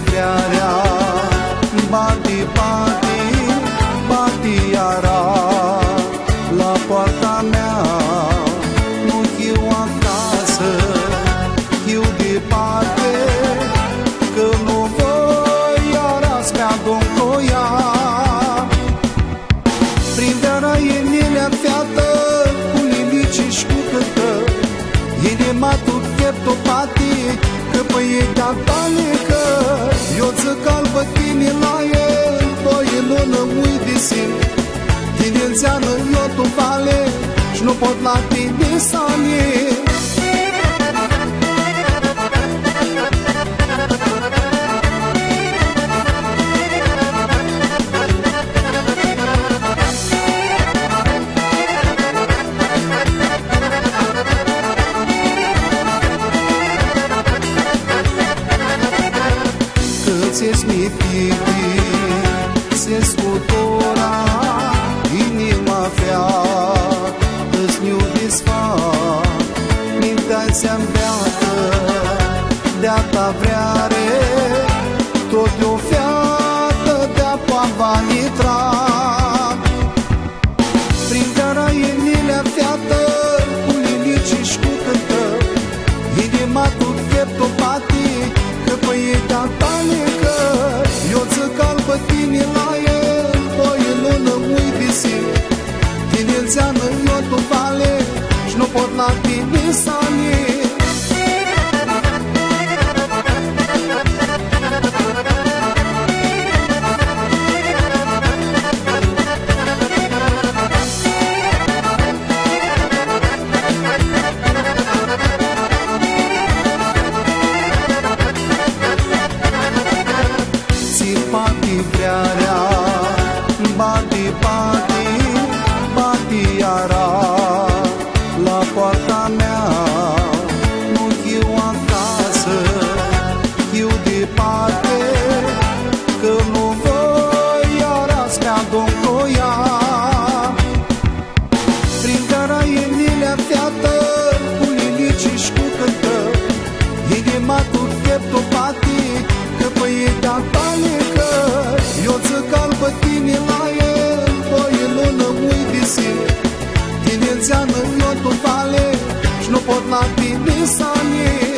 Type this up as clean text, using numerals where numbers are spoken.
vrearea, bati, bati, bati iara la poarta mea. Nu chiu acasă, chiu departe, că nu voi iara-ți mi-adun coia. Prin vreara inelea fiată, cu lilici și cu cântă, inima-tu cheptopati, că păietea tale că eu țăc albă tine la el, doi în lună mui de sim. Tine înțeană eu tu vale și nu pot la tine să ne. Se smititi, se scutura inima fea, îți mi-o desfac, mintea-ți-am beată, de-a ta vreare, tot de-o fiată, de-a poamba nitra. Prin gara inelea fiată, cu lilici și cu cântă, inima tu cheptopati, că păietea tale că eu țăc albă tine la el, doi în lună mui de sim. Tine înțeană eu tu vale și nu pot la tine să ne. Vrearea, bati, bati, bati iara la poarta mea. Nu chiu acasă, chiu departe, că nu voi iara-ți mi-adun coia. Prin gara inelea fiată, cu lilici și cu cântă, inima tu cheptopati, că păietea tale că eu țăc albă tine la el, doi în lună mui de sim. Tine înțeană eu tu vale și nu pot la tine să ne.